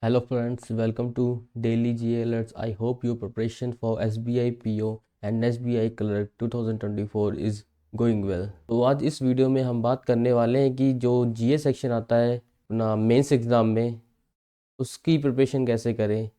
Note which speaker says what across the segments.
Speaker 1: Hello friends, welcome to Daily GA Alerts. I hope your preparation for SBI PO and SBI Clerk 2024 is going well. तो आज इस video में हम बात करने वाले हैं कि जो GA सेक्शन आता है अपना मेंस एग्ज़ाम में उसकी प्रिपरेशन कैसे करें,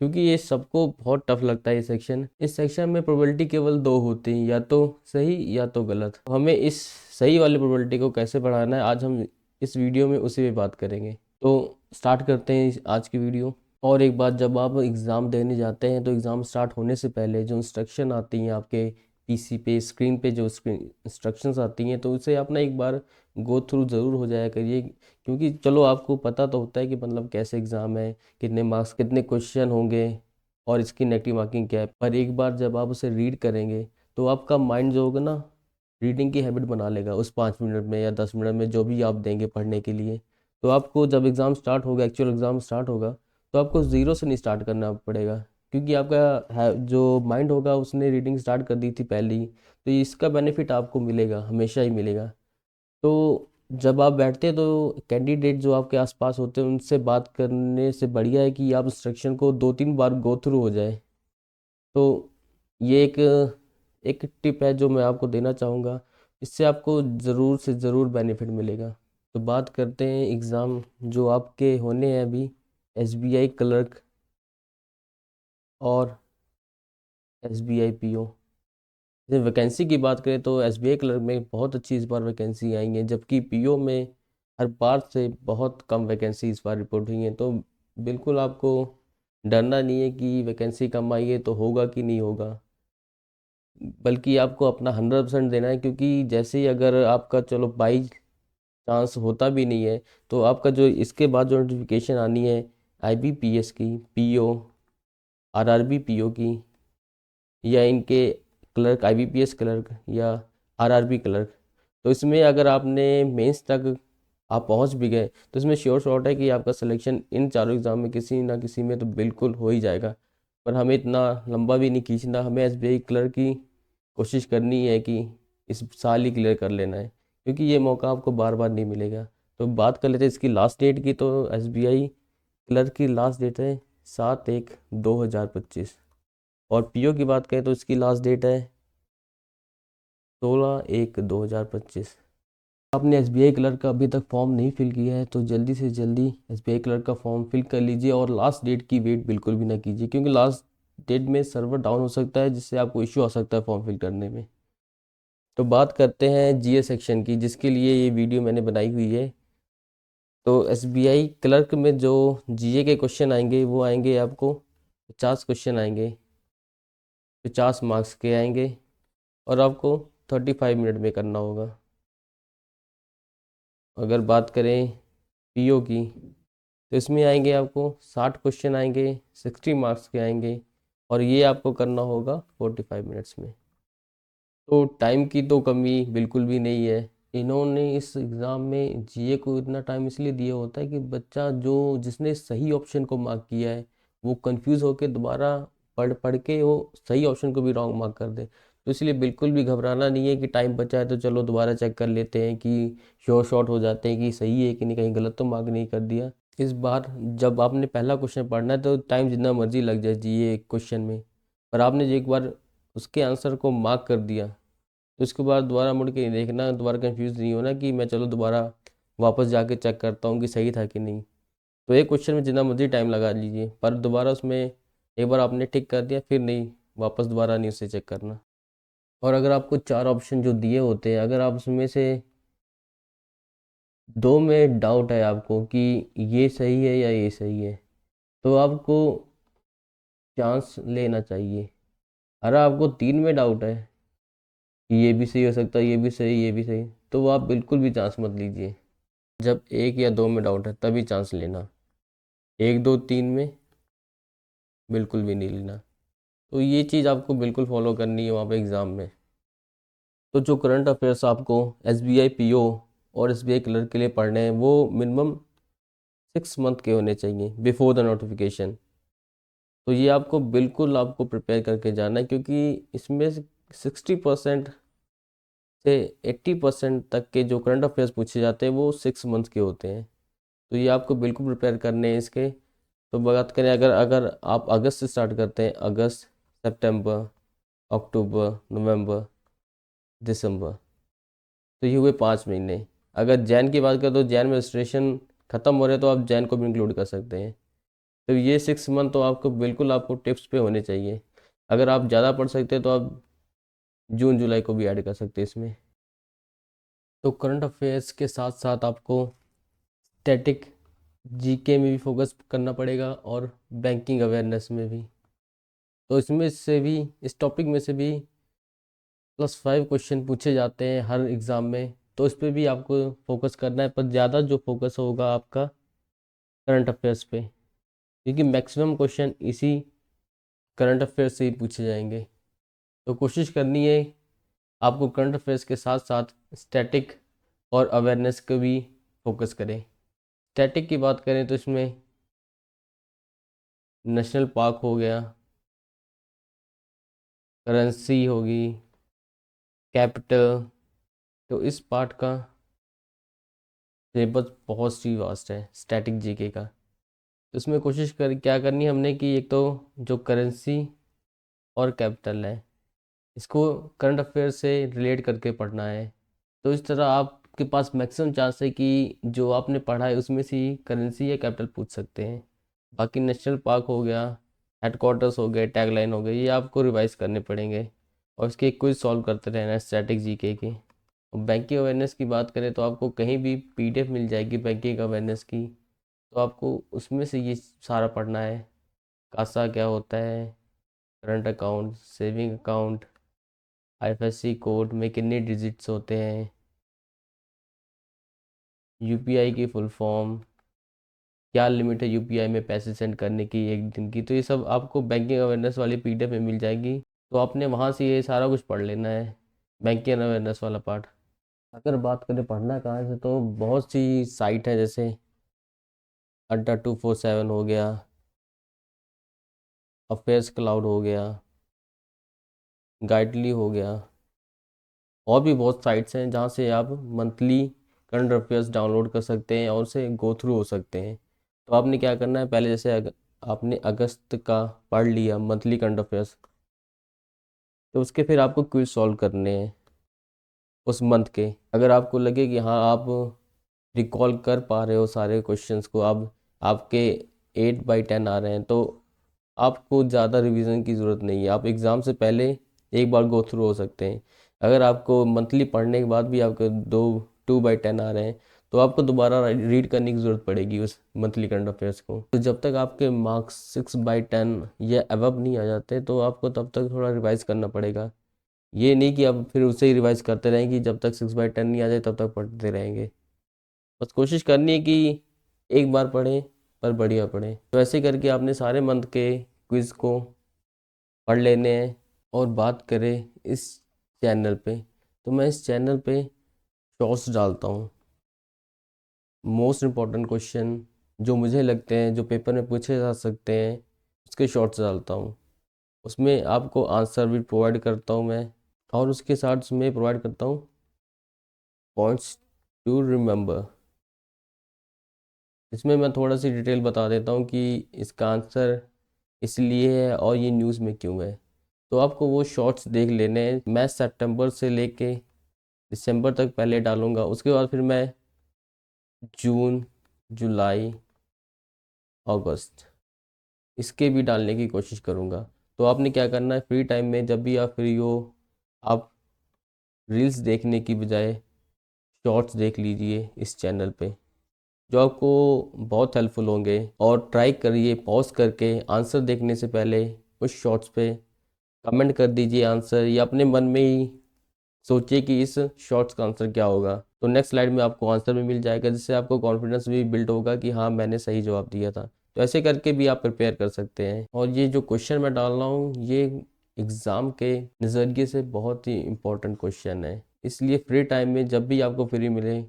Speaker 1: क्योंकि ये सबको बहुत टफ लगता है ये सेक्शन। इस सेक्शन में प्रोबेबिलिटी केवल दो होती हैं, या तो सही या तो गलत। तो हमें इस सही वाली प्रोबेबिलिटी को कैसे बढ़ाना है, आज हम इस वीडियो में उसी पे बात करेंगे। तो स्टार्ट करते हैं आज की वीडियो। और एक बात, जब आप एग्ज़ाम देने जाते हैं तो एग्ज़ाम स्टार्ट होने से पहले जो इंस्ट्रक्शन आती हैं आपके पीसी पे, स्क्रीन पे जो इंस्ट्रक्शंस आती हैं, तो उसे आप ना एक बार गो थ्रू ज़रूर हो जाया करिए। क्योंकि चलो आपको पता तो होता है कि मतलब कैसे एग्ज़ाम है, कितने मार्क्स, कितने क्वेश्चन होंगे और इसकी नेगेटिव मार्किंग क्या है। पर एक बार जब आप उसे रीड करेंगे तो आपका माइंड जो होगा ना, रीडिंग की हैबिट बना लेगा उस 5 मिनट में या 10 मिनट में जो भी आप देंगे पढ़ने के लिए। तो आपको जब एग्ज़ाम स्टार्ट होगा, एक्चुअल एग्ज़ाम स्टार्ट होगा, तो आपको ज़ीरो से नहीं स्टार्ट करना पड़ेगा, क्योंकि आपका जो माइंड होगा उसने रीडिंग स्टार्ट कर दी थी पहले ही। तो इसका बेनिफिट आपको मिलेगा, हमेशा ही मिलेगा। तो जब आप बैठते हैं तो कैंडिडेट जो आपके आसपास होते हैं उनसे बात करने से बढ़िया है कि आप इंस्ट्रक्शन को 2-3 बार गो थ्रू हो जाए। तो ये एक एक टिप है जो मैं आपको देना चाहूँगा, इससे आपको ज़रूर से ज़रूर बेनिफिट मिलेगा। तो बात करते हैं एग्ज़ाम जो आपके होने हैं अभी, एसबीआई क्लर्क और एसबीआई पीओ। जैसे वैकेंसी की बात करें तो एसबीआई क्लर्क में बहुत अच्छी इस बार वैकेंसी आई है, जबकि पीओ में हर बार से बहुत कम वैकेंसी इस बार रिपोर्ट हुई है। तो बिल्कुल आपको डरना नहीं है कि वैकेंसी कम आई है तो होगा कि नहीं होगा, बल्कि आपको अपना 100% देना है। क्योंकि जैसे ही अगर आपका चलो बाई चांस होता भी नहीं है, तो आपका जो इसके बाद जो नोटिफिकेशन आनी है आईबीपीएस की, पीओ, आरआरबी पीओ की, या इनके क्लर्क, आईबीपीएस क्लर्क या आरआरबी क्लर्क, तो इसमें अगर आपने मेंस तक आप पहुंच भी गए तो इसमें श्योर शॉट है कि आपका सिलेक्शन इन चारों एग्ज़ाम में किसी ना किसी में तो बिल्कुल हो ही जाएगा। पर हमें इतना लंबा भी नहीं खींचना, हमें एसबीआई क्लर्क की कोशिश करनी है कि इस साल ही क्लियर कर लेना है, क्योंकि ये मौका आपको बार बार नहीं मिलेगा। तो बात कर लेते हैं इसकी लास्ट डेट की। तो एसबीआई क्लर्क की लास्ट डेट है 7/1/2025। और पीओ की बात करें तो इसकी लास्ट डेट है 16/1/2025। आपने एसबीआई क्लर्क का अभी तक फॉर्म नहीं फिल किया है तो जल्दी से जल्दी एसबीआई क्लर्क का फॉर्म फिल कर लीजिए, और लास्ट डेट की वेट बिल्कुल भी ना कीजिए, क्योंकि लास्ट डेट में सर्वर डाउन हो सकता है, जिससे आपको इश्यू आ सकता है फॉर्म फिल करने में। तो बात करते हैं जीए सेक्शन की, जिसके लिए ये वीडियो मैंने बनाई हुई है। तो एसबीआई क्लर्क में जो जीए के क्वेश्चन आएंगे वो आएंगे आपको 50 क्वेश्चन आएंगे, 50 मार्क्स के आएंगे, और आपको 35 मिनट में करना होगा। अगर बात करें पीओ की, तो इसमें आएंगे आपको 60 क्वेश्चन आएंगे, 60 मार्क्स के आएंगे, और ये आपको करना होगा 45 मिनट्स में। तो टाइम की तो कमी बिल्कुल भी नहीं है। इन्होंने इस एग्ज़ाम में जीए को इतना टाइम इसलिए दिया होता है कि बच्चा जो जिसने सही ऑप्शन को मार्क किया है वो कंफ्यूज होकर दोबारा पढ़ पढ़ के वो सही ऑप्शन को भी रॉन्ग मार्क कर दे। तो इसलिए बिल्कुल भी घबराना नहीं है कि टाइम बचा है तो चलो दोबारा चेक कर लेते हैं, कि श्योर शॉट हो जाते हैं कि सही है कि नहीं, कहीं गलत तो मार्क नहीं कर दिया। इस बार जब आपने पहला क्वेश्चन पढ़ना है तो टाइम जितना मर्जी लग जाए जीए क्वेश्चन में, पर आपने जो एक बार उसके आंसर को मार्क कर दिया तो उसके बाद दोबारा मुड़ के नहीं देखना, दोबारा कंफ्यूज नहीं होना कि मैं चलो दोबारा वापस जाके चेक करता हूँ कि सही था कि नहीं। तो एक क्वेश्चन में जितना मर्जी टाइम लगा लीजिए, पर दोबारा उसमें एक बार आपने टिक कर दिया फिर नहीं, वापस दोबारा नहीं उसे चेक करना। और अगर आपको 4 ऑप्शन जो दिए होते हैं, अगर आप उसमें से दो में डाउट है आपको कि ये सही है या ये सही है, तो आपको चांस लेना चाहिए। अगर आपको 3 में डाउट है कि ये भी सही हो सकता है, ये भी सही, ये भी सही, तो आप बिल्कुल भी चांस मत लीजिए। जब 1 या 2 में डाउट है तभी चांस लेना, 1, 2, 3 में बिल्कुल भी नहीं लेना। तो ये चीज़ आपको बिल्कुल फॉलो करनी है वहाँ पे एग्ज़ाम में। तो जो करंट अफेयर्स आपको एसबीआई पीओ और एसबीआई क्लर्क के लिए पढ़ने हैं वो मिनिमम 6 मंथ के होने चाहिए बिफोर द नोटिफिकेशन। तो ये आपको बिल्कुल आपको प्रिपेयर करके जाना है, क्योंकि इसमें 60% से 80% तक के जो करंट अफेयर्स पूछे जाते हैं वो 6 मंथ के होते हैं। तो ये आपको बिल्कुल प्रिपेयर करने हैं इसके। तो बात करें अगर अगर आप अगस्त से स्टार्ट करते हैं, अगस्त, सितंबर, अक्टूबर, नवंबर, दिसंबर, तो ये हुए 5 महीने। अगर जैन की बात करें तो जैन में रजिस्ट्रेशन ख़त्म हो रहे हैं तो आप जैन को भी इंक्लूड कर सकते हैं। तो ये 6 मंथ तो आपको बिल्कुल आपको टिप्स पे होने चाहिए। अगर आप ज़्यादा पढ़ सकते हैं तो आप जून जुलाई को भी ऐड कर सकते हैं इसमें। तो करंट अफेयर्स के साथ साथ आपको स्टैटिक जीके में भी फोकस करना पड़ेगा और बैंकिंग अवेयरनेस में भी। तो इसमें से भी, इस टॉपिक में से भी +5 क्वेश्चन पूछे जाते हैं हर एग्ज़ाम में, तो इस पे भी आपको फोकस करना है, पर ज़्यादा जो फोकस होगा आपका करंट अफेयर्स पे, क्योंकि मैक्सिमम क्वेश्चन इसी करंट अफेयर्स से ही पूछे जाएंगे। तो कोशिश करनी है आपको करंट अफेयर्स के साथ साथ स्टैटिक और अवेयरनेस को भी फोकस करें। स्टैटिक की बात करें तो इसमें नेशनल पार्क हो गया, करेंसी होगी, कैपिटल, तो इस पार्ट का सिलेबस बहुत सी वास्ट है स्टैटिक जीके का। तो इसमें कोशिश कर क्या करनी है हमने कि एक तो जो करेंसी और कैपिटल है, इसको करंट अफेयर से रिलेट करके पढ़ना है। तो इस तरह आपके पास मैक्सिमम चांस है कि जो आपने पढ़ा है उसमें से ही करेंसी या कैपिटल पूछ सकते हैं। बाकी नेशनल पार्क हो गया, हेडक्वार्टर्स हो गए, टैगलाइन हो गए, ये आपको रिवाइज करने पड़ेंगे और इसके क्विज सॉल्व करते रहना है स्टैटिक जीके के। और बैंकिंग अवेयरनेस की बात करें तो आपको कहीं भी पीडीएफ मिल जाएगी बैंकिंग अवेयरनेस की, तो आपको उसमें से ये सारा पढ़ना है। कासा क्या होता है, current account, saving account, IFSC code में कितने डिजिट्स होते हैं, यूपीआई की फुल फॉर्म, क्या लिमिट है यूपीआई में पैसे सेंड करने की एक दिन की, तो ये सब आपको बैंकिंग अवेयरनेस वाली पीडीएफ में मिल जाएगी। तो आपने वहाँ से ये सारा कुछ पढ़ लेना है, बैंकिंग अवेयरनेस वाला पार्ट। अगर बात करें पढ़ना कहाँ से, तो बहुत सी साइट है, जैसे अड्डा 247 हो गया, अफेयर्स क्लाउड हो गया, गाइडली हो गया, और भी बहुत साइट्स हैं जहाँ से आप मंथली करंट अफेयर्स डाउनलोड कर सकते हैं और उसे गो थ्रू हो सकते हैं। तो आपने क्या करना है, पहले जैसे आपने अगस्त का पढ़ लिया मंथली करंट अफेयर्स, तो उसके फिर आपको क्विज सॉल्व करने हैं उस मंथ के। अगर आपको लगे कि हाँ आप रिकॉल कर पा रहे हो सारे क्वेश्चंस को, अब आपके 8/10 आ रहे हैं, तो आपको ज़्यादा रिवीजन की ज़रूरत नहीं है, आप एग्ज़ाम से पहले एक बार गो थ्रू हो सकते हैं। अगर आपको मंथली पढ़ने के बाद भी आपके 2/10 आ रहे हैं, तो आपको दोबारा रीड करने की ज़रूरत पड़ेगी उस मंथली करंट अफेयर्स को। तो जब तक आपके मार्क्स 6/10 या अबव नहीं आ जाते, तो आपको तब तक थोड़ा रिवाइज करना पड़ेगा। ये नहीं कि आप फिर उसे ही रिवाइज करते रहेंगे, जब तक 6/10 नहीं आ जाए तब तक पढ़ते रहेंगे। बस कोशिश करनी है कि एक बार पढ़ें पर बढ़िया पढ़ें। तो ऐसे करके आपने सारे मंथ के क्विज़ को पढ़ लेने हैं। और बात करें इस चैनल पे, तो मैं इस चैनल पे शॉर्ट्स डालता हूँ, मोस्ट इम्पॉर्टेंट क्वेश्चन जो मुझे लगते हैं जो पेपर में पूछे जा सकते हैं, उसके शॉर्ट्स डालता हूँ। उसमें आपको आंसर भी प्रोवाइड करता हूँ मैं, और उसके साथ उसमें प्रोवाइड करता हूँ पॉइंट्स टू रिमेंबर। इसमें मैं थोड़ा सी डिटेल बता देता हूँ कि इसका आंसर इसलिए है और ये न्यूज़ में क्यों है। तो आपको वो शॉर्ट्स देख लेने हैं। मैं सितंबर से लेके दिसंबर तक पहले डालूंगा, उसके बाद फिर मैं जून, जुलाई, अगस्त इसके भी डालने की कोशिश करूँगा। तो आपने क्या करना है, फ्री टाइम में जब भी आप फ्री हो, आप रील्स देखने की बजाय शॉर्ट्स देख लीजिए इस चैनल पे, जो आपको बहुत हेल्पफुल होंगे। और ट्राई करिए पॉज करके आंसर देखने से पहले उस शॉर्ट्स पे कमेंट कर दीजिए आंसर, या अपने मन में ही सोचिए कि इस शॉर्ट्स का आंसर क्या होगा। तो नेक्स्ट स्लाइड में आपको आंसर भी मिल जाएगा, जिससे आपको कॉन्फिडेंस भी बिल्ड होगा कि हाँ मैंने सही जवाब दिया था। तो ऐसे करके भी आप प्रिपेयर कर सकते हैं। और ये जो क्वेश्चन मैं डाल रहा हूँ, ये एग्ज़ाम के नज़रिए से बहुत ही इम्पोर्टेंट क्वेश्चन है, इसलिए फ्री टाइम में जब भी आपको फ्री मिले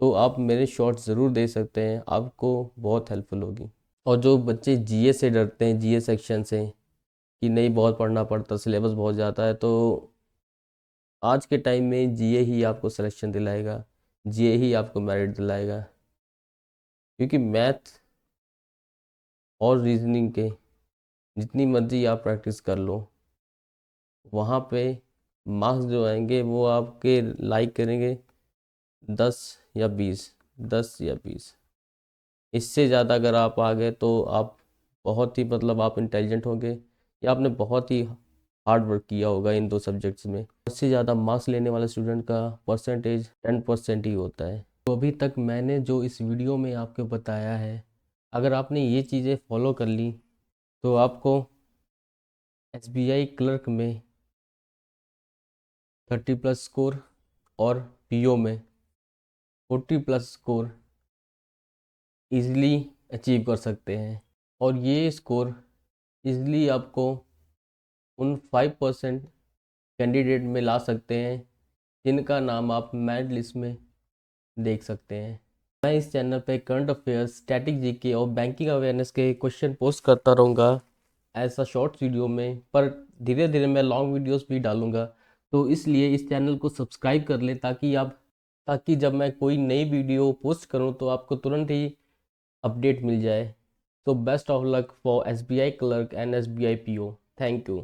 Speaker 1: तो आप मेरे शॉर्ट्स ज़रूर दे सकते हैं, आपको बहुत हेल्पफुल होगी। और जो बच्चे जीए से डरते हैं, जीए सेक्शन से, कि नहीं बहुत पढ़ना पड़ता, सिलेबस बहुत ज़्यादा है, तो आज के टाइम में जीए ही आपको सिलेक्शन दिलाएगा, जीए ही आपको मेरिट दिलाएगा। क्योंकि मैथ और रीजनिंग के जितनी मर्जी आप प्रैक्टिस कर लो, वहाँ पे मार्क्स जो आएंगे वो आपके लाइक करेंगे 10 या 20, 10 या 20। इससे ज़्यादा अगर आप आ गए तो आप बहुत ही मतलब आप इंटेलिजेंट होंगे या आपने बहुत ही हार्ड वर्क किया होगा इन दो सब्जेक्ट्स में। इससे ज़्यादा मार्क्स लेने वाले स्टूडेंट का परसेंटेज 10% ही होता है। तो अभी तक मैंने जो इस वीडियो में आपको बताया है, अगर आपने ये चीज़ें फॉलो कर ली तो आपको SBI क्लर्क में 30+ स्कोर और PO में 40+ स्कोर ईज़िली अचीव कर सकते हैं। और ये स्कोर ईज़िली आपको उन 5% कैंडिडेट में ला सकते हैं जिनका नाम आप मेरिट लिस्ट में देख सकते हैं। मैं इस चैनल पे करंट अफेयर्स, स्टैटिक जीके और बैंकिंग अवेयरनेस के क्वेश्चन पोस्ट करता रहूँगा ऐसा शॉर्ट वीडियो में, पर धीरे धीरे मैं लॉन्ग वीडियोस भी डालूँगा। तो इसलिए इस चैनल को सब्सक्राइब कर लें ताकि जब मैं कोई नई वीडियो पोस्ट करूँ तो आपको तुरंत ही अपडेट मिल जाए। So best of luck for SBI clerk and SBI PO. Thank you.